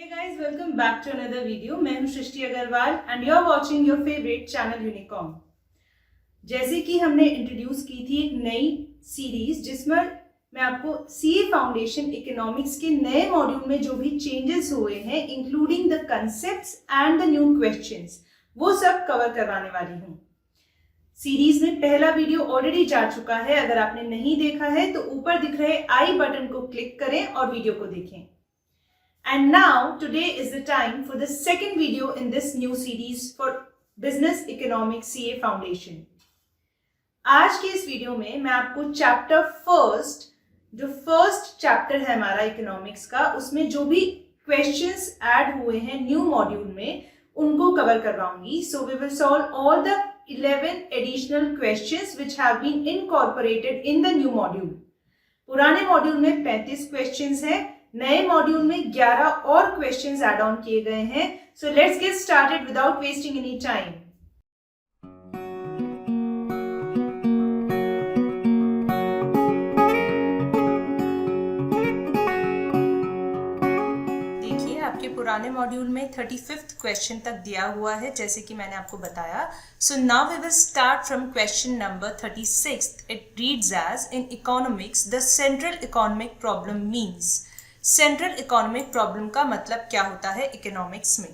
Hey guys, welcome back to another video. मैं हूं सृष्टि Agarwal and you're watching your favorite channel Unicom. जैसे कि हमने इंट्रोड्यूस की थी एक नई सीरीज जिसमें मैं आपको सीए फाउंडेशन इकोनॉमिक्स के नए मॉड्यूल में जो भी चेंजेस हुए हैं including the concepts and the new questions वो सब कवर करवाने वाली हूँ. सीरीज में पहला वीडियो ऑलरेडी जा चुका है. अगर आपने नहीं देखा है तो ऊपर दिख रहे आई बटन को क्लिक करें और वीडियो को देखें. And now today is the time for the second video in this new series for Business Economics CA Foundation. आज के इस वीडियो में मैं आपको चैप्टर फर्स्ट, जो फर्स्ट चैप्टर है हमारा इकोनॉमिक्स का, उसमें जो भी क्वेश्चंस ऐड हुए हैं न्यू मॉड्यूल में उनको कवर करवाऊंगी. So we will solve all the 11 additional questions which have been incorporated in the new module. पुराने मॉड्यूल में 35 क्वेश्चंस हैं, नए मॉड्यूल में 11 और क्वेश्चंस ऐड ऑन किए गए हैं. So let's get started without wasting any time. देखिए आपके पुराने मॉड्यूल में 35th क्वेश्चन तक दिया हुआ है जैसे कि मैंने आपको बताया. So now we will start from question number 36. It reads as in economics the central economic problem means. Central economic problem का मतलब क्या होता है इकोनॉमिक्स में.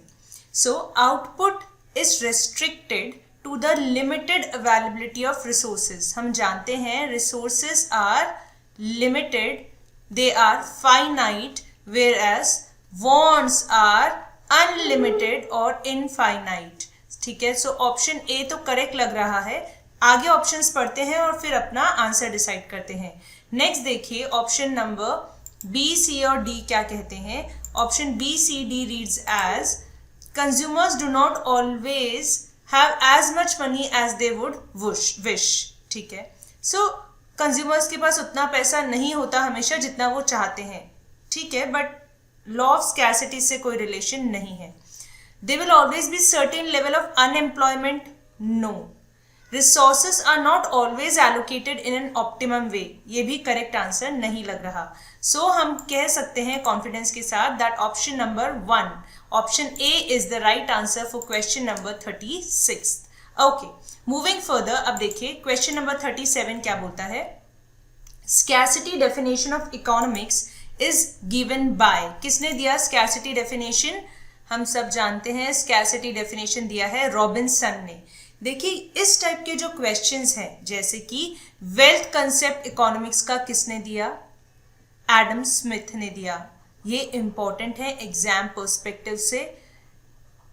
So output is restricted to the limited availability of resources. हम जानते हैं resources are limited, they are finite, whereas wants are unlimited और इनफाइनाइट. ठीक है, सो ऑप्शन ए तो करेक्ट लग रहा है. आगे ऑप्शंस पढ़ते हैं और फिर अपना आंसर डिसाइड करते हैं. नेक्स्ट देखिए ऑप्शन नंबर बी, सी और डी क्या कहते हैं. Option B, C, D reads as consumers do not always have as much money as they would wish. ठीक है, सो कंज्यूमर्स के पास उतना पैसा नहीं होता हमेशा जितना वो चाहते हैं. ठीक है, बट लॉ ऑफ स्कैरसिटी से कोई रिलेशन नहीं है. There will always be certain level of unemployment. No. Resources are not always allocated in an optimum way. ये भी करेक्ट आंसर नहीं लग रहा. सो हम कह सकते हैं कॉन्फिडेंस के साथ that option number 1, option A is the right answer for question number 36. Okay, moving further. अब देखिए क्वेश्चन नंबर 37 क्या बोलता है. Scarcity definition of economics is given by. किसने दिया स्कैरसिटी डेफिनेशन? हम सब जानते हैं स्कैरसिटी डेफिनेशन दिया है रॉबिन्सन ने. देखिए इस टाइप के जो क्वेश्चंस हैं जैसे कि वेल्थ कंसेप्ट इकोनॉमिक्स का किसने दिया? एडम स्मिथ ने दिया. ये इंपॉर्टेंट है एग्जाम पर्सपेक्टिव से.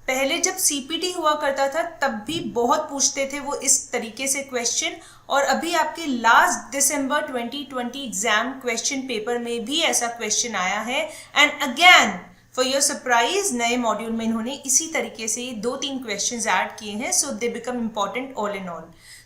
पहले जब सीपीटी हुआ करता था तब भी बहुत पूछते थे वो इस तरीके से क्वेश्चन, और अभी आपके लास्ट दिसंबर 2020 एग्जाम क्वेश्चन पेपर में भी ऐसा क्वेश्चन आया है. And again for your surprise नए मॉड्यूल में इन्होंने इसी तरीके से 2-3 क्वेश्चंस ऐड किए हैं. So they become important all in all.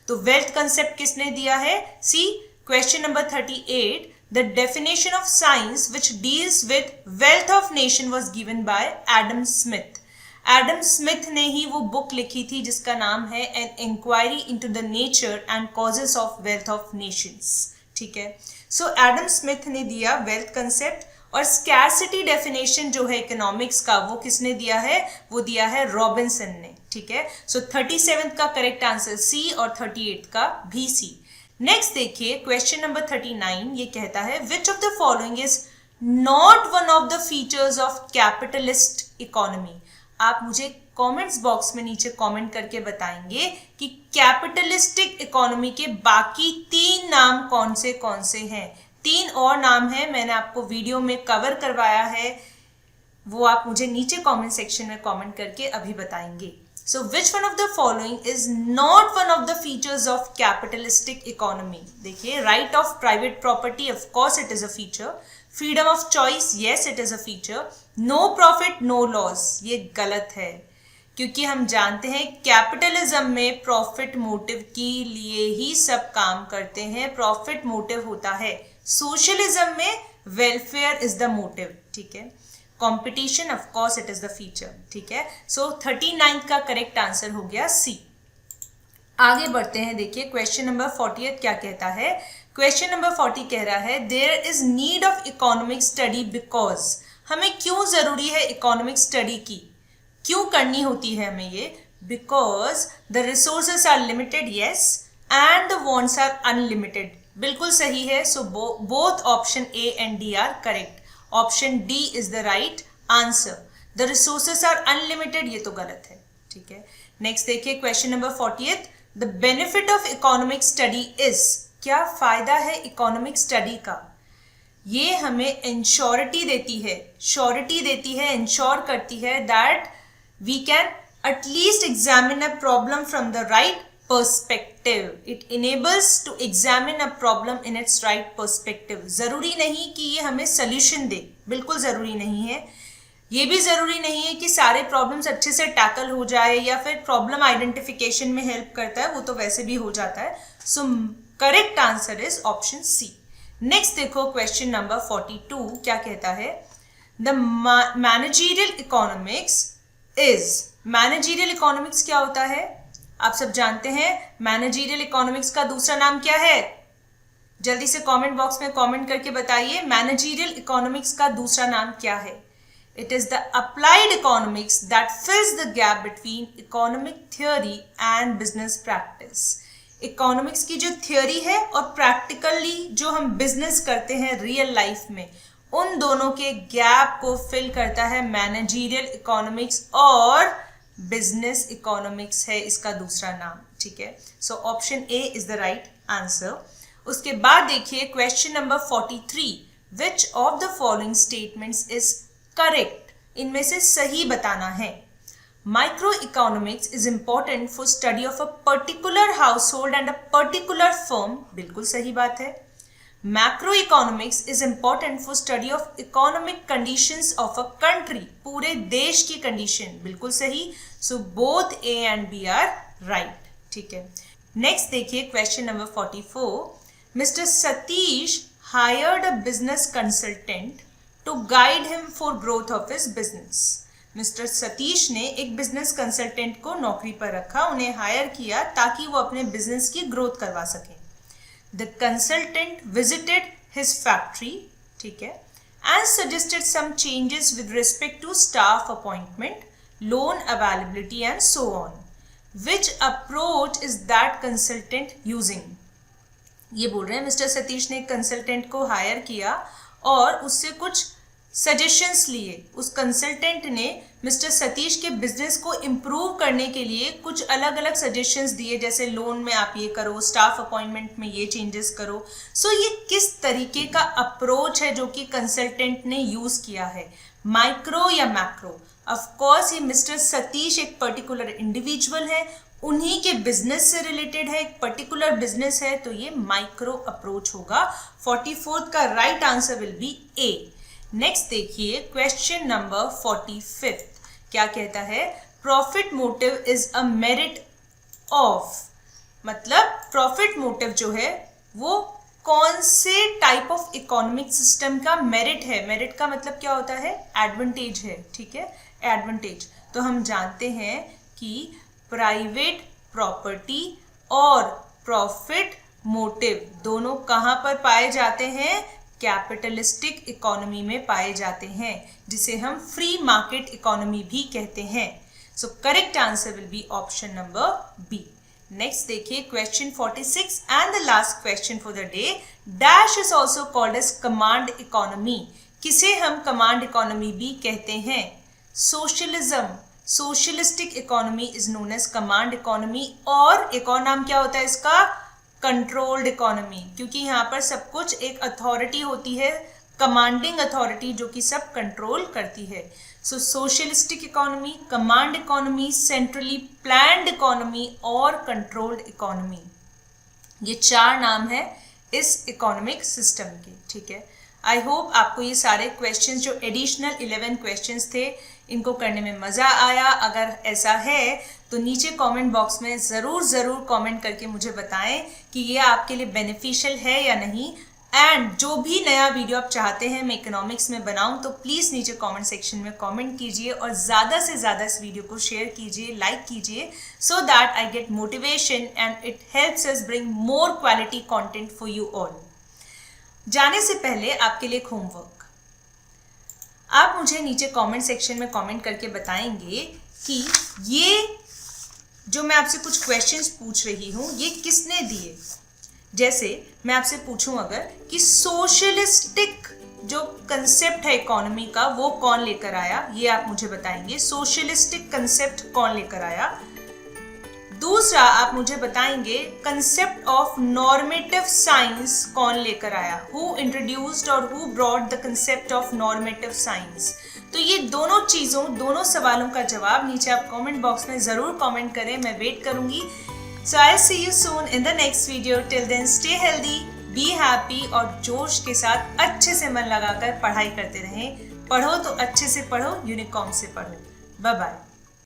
तो वेल्थ कंसेप्ट किसने दिया है? See, question number 38. The definition of science which deals with wealth of nation was given by Adam Smith. Adam Smith ने ही वो book लिखी थी जिसका नाम है an inquiry into the nature and causes of wealth of nations. ठीक है, सो एडम स्मिथ ने दिया वेल्थ कंसेप्ट. और स्कैरसिटी डेफिनेशन जो है इकोनॉमिक्स का वो किसने दिया है? वो दिया है रॉबिन्सन ने. ठीक है, सो 37 का करेक्ट आंसर सी और 38 का भी सी. नेक्स्ट देखिए क्वेश्चन नंबर 39. ये कहता है which of the following is not one of the features of capitalist economy. आप मुझे कमेंट्स बॉक्स में नीचे कमेंट करके बताएंगे कि कैपिटलिस्टिक इकोनॉमी के बाकी 3 नाम कौन से हैं. 3 और नाम है, मैंने आपको वीडियो में कवर करवाया है, वो आप मुझे नीचे कमेंट सेक्शन में कमेंट करके अभी बताएंगे. So which one of the following is not one of the features of capitalistic economy. देखिए right of private property, of course it is a feature. Freedom of choice, yes it is a feature. No profit no loss, ये गलत है क्योंकि हम जानते हैं capitalism में profit motive के लिए ही सब काम करते हैं. प्रॉफिट मोटिव होता है. सोशलिज्म में वेलफेयर इज द मोटिव. ठीक है, competition of course it is the feature. ठीक है, सो 39 का करेक्ट आंसर हो गया सी. आगे बढ़ते हैं. देखिए क्वेश्चन नंबर 40 क्या कहता है. क्वेश्चन नंबर 40 कह रहा है there is need of economic study because. हमें क्यों ज़रूरी है इकोनॉमिक स्टडी की, क्यों करनी होती है हमें ये? Because the resources are limited, yes, and the wants are unlimited. बिल्कुल सही है. So both option A and D are correct. Option D is the right answer. The resources are unlimited, ये तो गलत है. ठीक है. नेक्स्ट देखिए question number 48. The benefit of economic study is, क्या फायदा है इकोनॉमिक स्टडी का? ये हमें इंश्योरिटी देती है, श्योरिटी देती है, इंश्योर करती है that we can at least examine a problem from the right perspective. It enables to examine a problem in its right perspective. जरूरी नहीं कि ये हमें सोल्यूशन दे, बिल्कुल जरूरी नहीं है. ये भी जरूरी नहीं है कि सारे प्रॉब्लम्स अच्छे से टैकल हो जाए, या फिर प्रॉब्लम आइडेंटिफिकेशन में हेल्प करता है, वो तो वैसे भी हो जाता है. So correct answer is option C. Next देखो क्वेश्चन नंबर 42 क्या कहता है? The managerial economics is. Managerial economics क्या होता है? आप सब जानते हैं. मैनेजरियल इकोनॉमिक्स का दूसरा नाम क्या है? जल्दी से कमेंट बॉक्स में कमेंट करके बताइए, मैनेजरियल इकोनॉमिक्स का दूसरा नाम क्या है? It is the applied economics that fills the gap between economic theory and business practice. Economics की जो थियोरी है और प्रैक्टिकली जो हम बिजनेस करते हैं रियल लाइफ में, उन दोनों के गैप को फिल करता है मैनेजरियल इकोनॉमिक्स, और बिजनेस इकोनॉमिक्स है इसका दूसरा नाम. ठीक है. So option A is the right answer. उसके बाद देखिए question number 43. Which of the following statements is correct? इनमें से सही बताना है. Micro economics is important for study of a particular house hold and a particular firm. बिल्कुल सही बात है. Macro economics is important for study of economic conditions of a country. पूरे देश की कंडीशन. बिल्कुल सही. So both A and B are right. ठीक है. नेक्स्ट देखिए question number 44. Mister Satish hired a business consultant to guide him for growth of his business. Mister Satish ने एक बिजनेस कंसल्टेंट को नौकरी पर रखा, उन्हें हायर किया ताकि वो अपने बिजनेस की ग्रोथ करवा सकें. The consultant visited his factory. ठीक है. And suggested some changes with respect to staff appointment, loan availability and so on. Which approach is that consultant using? ये बोल रहे हैं मिस्टर सतीश ने एक कंसल्टेंट को हायर किया और उससे कुछ सजेशंस लिए. उस कंसल्टेंट ने मिस्टर सतीश के बिजनेस को इम्प्रूव करने के लिए कुछ अलग अलग सजेशंस दिए, जैसे लोन में आप ये करो, स्टाफ अपॉइंटमेंट में ये चेंजेस करो. सो ये किस तरीके का अप्रोच है जो कि कंसल्टेंट ने यूज किया है? माइक्रो या मैक्रो? ऑफ कोर्स ये मिस्टर सतीश एक पर्टिकुलर इंडिविजुअल है, उन्हीं के बिजनेस से रिलेटेड है, एक पर्टिकुलर बिजनेस है, तो ये माइक्रो अप्रोच होगा. 44th का right answer will B A. Next देखिए क्वेश्चन नंबर 45 क्या कहता है? Profit motive is a merit of. मतलब प्रॉफिट मोटिव जो है वो कौन से टाइप ऑफ इकोनॉमिक सिस्टम का मेरिट है? मेरिट का मतलब क्या होता है? एडवांटेज है. ठीक है. एडवांटेज तो हम जानते हैं कि प्राइवेट प्रॉपर्टी और प्रॉफिट मोटिव दोनों कहाँ पर पाए जाते हैं? कैपिटलिस्टिक इकोनॉमी में पाए जाते हैं, जिसे हम फ्री मार्केट इकोनॉमी भी कहते हैं. So correct answer will be option number B. Next देखिए question 46 and the last question for the day. Dash is also called as command economy. किसे हम कमांड इकोनॉमी भी कहते हैं? Socialism. Socialistic economy is known as command economy. और एक और नाम क्या होता है इसका? कंट्रोल्ड इकोनॉमी, क्योंकि यहाँ पर सब कुछ एक अथॉरिटी होती है, कमांडिंग अथॉरिटी, जो कि सब कंट्रोल करती है. So socialistic economy, command economy, centrally planned economy और कंट्रोल्ड इकोनॉमी, ये 4 नाम है इस इकोनॉमिक सिस्टम के. ठीक है. आई होप आपको ये सारे क्वेश्चंस जो एडिशनल 11 क्वेश्चंस थे इनको करने में मज़ा आया. अगर ऐसा है तो नीचे कमेंट बॉक्स में ज़रूर कमेंट करके मुझे बताएं कि ये आपके लिए बेनिफिशियल है या नहीं. एंड जो भी नया वीडियो आप चाहते हैं मैं इकोनॉमिक्स में बनाऊं तो प्लीज़ नीचे कमेंट सेक्शन में कमेंट कीजिए और ज़्यादा से ज़्यादा इस वीडियो को शेयर कीजिए, लाइक कीजिए, so that I get motivation and it helps us bring more quality content for you all. जाने से पहले आपके लिए एक होमवर्क. आप मुझे नीचे कमेंट सेक्शन में कमेंट करके बताएंगे कि ये जो मैं आपसे कुछ क्वेश्चंस पूछ रही हूँ ये किसने दिए। जैसे मैं आपसे पूछूं अगर कि सोशलिस्टिक जो कंसेप्ट है इकोनॉमी का वो कौन लेकर आया, ये आप मुझे बताएंगे। सोशलिस्टिक कंसेप्ट कौन लेकर आया। दूसरा आप मुझे बताएंगे कंसेप्ट ऑफ नॉर्मेटिव साइंस कौन लेकर आया, हु इंट्रोड्यूस्ड और who brought the concept of normative science. तो ये दोनों सवालों का जवाब नीचे आप कमेंट बॉक्स में जरूर कमेंट करें, मैं वेट करूंगी। So I see you soon in the next video. Till then stay healthy, be happy और जोश के साथ अच्छे से मन लगाकर पढ़ाई करते रहें। पढ़ो तो अच्छे से पढ़ो, यूनिकॉर्न से पढ़ो। Bye bye.